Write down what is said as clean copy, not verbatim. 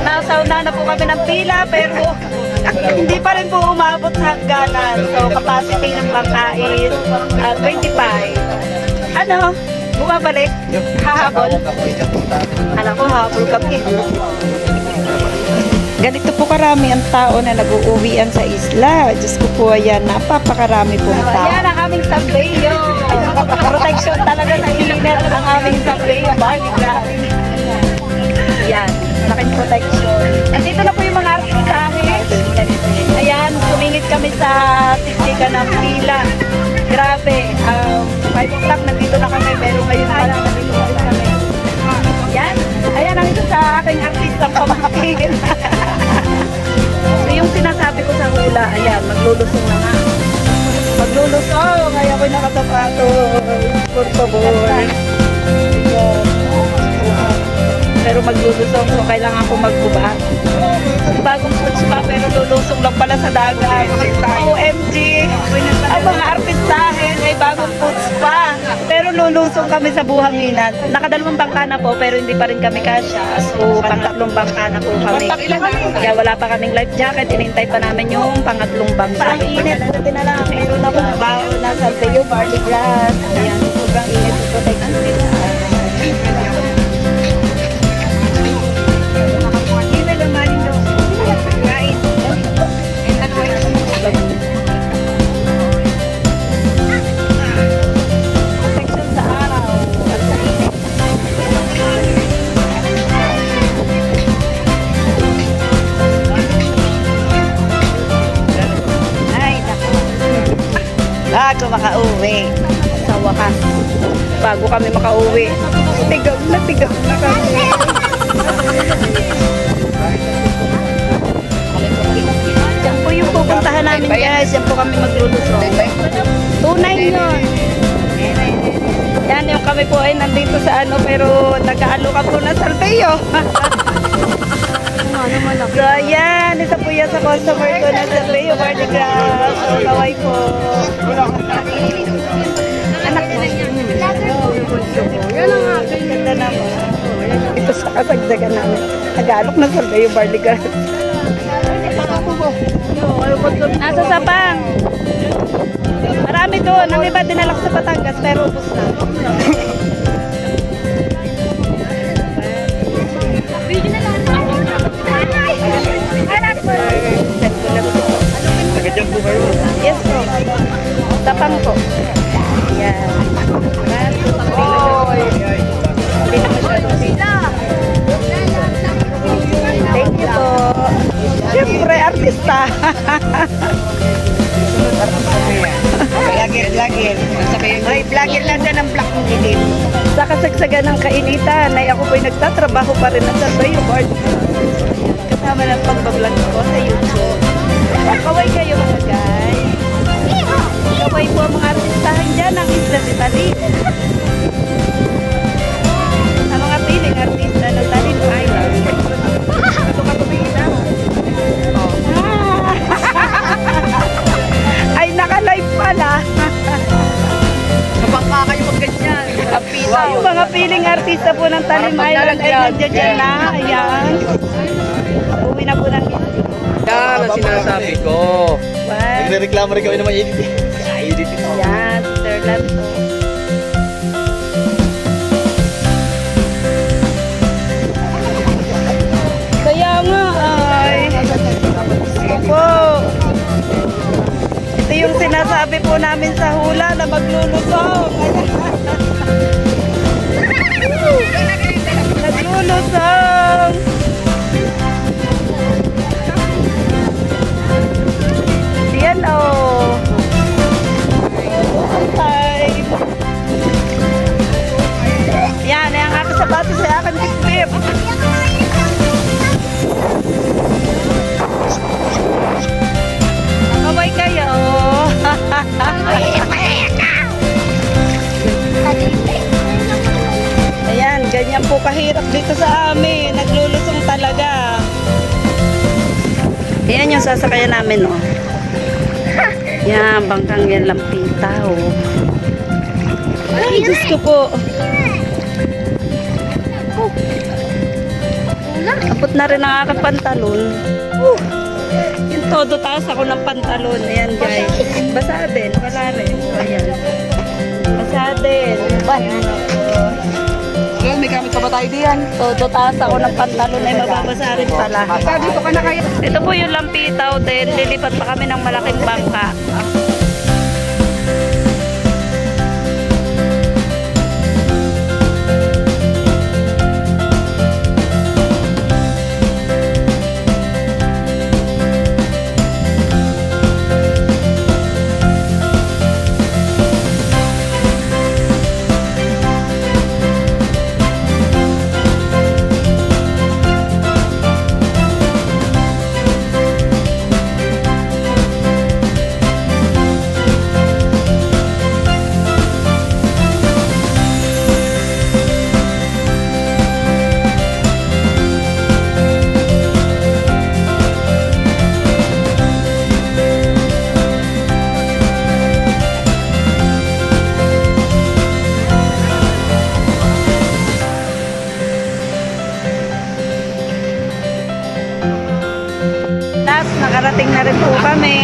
Nasa una na po kami ng pila, pero hindi pa rin po umabot sa hangganan. So, capacity ng bangka is 25. Ano? Bumabalik? Hahabol? Alam ko, hahabol kami. Ganito po karami ang tao na nag-uuwian sa isla. Diyos ko po, ayan, napapakarami pong tao. Ayan ang aming Sableyo. Protection talaga sa init ang aming Sableyo. Ayan, malaking protection. Andito na po yung mga artistahe. Ayan, sumingit kami sa siksikan ng pila. Grabe, 5 o'clock nandito na kami, pero ngayon pa lang nandito kami. Ayan, ayan ang isa sa aking artistang pamangkin. Yung sinasabi ko sa hula, ayan, maglulusong na nga. Maglulusong, ay ako'y nakasapato. Por favor. Pero maglulusong, so kailangan ko magbubat. Bagong puts pa, pero lulusong lang pala sa dagat. OMG! Ang mga artistahin ay bagong puts pa. Pero lulusong kami sa buhanginan. Nakadalawang bangka na po, pero hindi pa rin kami kasya. So, pangatlong bangka na po kami. Kaya wala pa kaming life jacket. Inintay pa namin yung pangatlong bangka. Parang init. Buti na lang. Meron na kong bao na Salveyo, barley grass. Ayan, sobrang init. Protection nila. Bago makauwi sa wakas, bago kami makauwi, tigab na kami. Yan po yung pupuntahan namin guys, yan po kami maglulusong. Tunay yun. Yan yung kami po ay nandito sa ano, pero nag-aalukan po na Salveyo. So ayan, isa po yan sa customer ko na Salveyo, barley grass. So kaway po. Anak mo. Yan ang aking ganda naman. Ito sa kasagdagan namin. Nag-aalok na Salveyo, barley grass. Nasa Sapang. Marami doon. Ang iba dinalak sa Batangas, pero ubos na. Nagadiyan po kayo? Yes po. Tapang po. Yan. Hindi na masyadong sila. Thank you po. Siyempre, artista. Vlogger. Ay, vlogger lang dyan ang black ng dilim. Sa kasagsagan ng kainitan, ay ako po'y nagtatrabaho pa rin ng Salveyo Board. Kasama ng pagbablog ko sa YouTube. Kaway kayo mga guys. Kaway po ang mga artistahan dyan ang Isla de Talim. Ang mga piling artista ng Talim Island. Ito ka tumingin na. Ay, naka-live pala. Nabangka kayo mag-ganyan. Wow. Mga piling artista po ng Talim Island ay nandiyan na. Ayan. Uwi na po ng Yan ang sinasabi ko. Wow. Nagre-reklamo rin kami naman edit. Edit ito. Yan, Sir Lanto. Kaya nga ay ito po. Ito yung sinasabi po namin sa hula na maglulusong. Naglulusong. Yan o. Time. Yan, ang aking sapatos ay aking tip-tip. Nakaway kayo. Ayan, ganyan po kahirap dito sa amin. Naglulusong talaga. Ayan yung sasakayan namin, oh. Yan, bangkang yan lampita, oh. Ay, Diyos ko po. Abot na rin ang aking pantalon. Yung todo taas ako ng pantalon. Ayan guys. Basa din. Wala rin. Ayan. Basa din. Well, may gamit pa ba tayo diyan? Todo taas ako ng pantalon ay mababasa rin pala. Dito ka na kayo. Ito po yung Lampitaw din. Lilipat pa kami ng malaking bangka. Nakarating na rin po kami.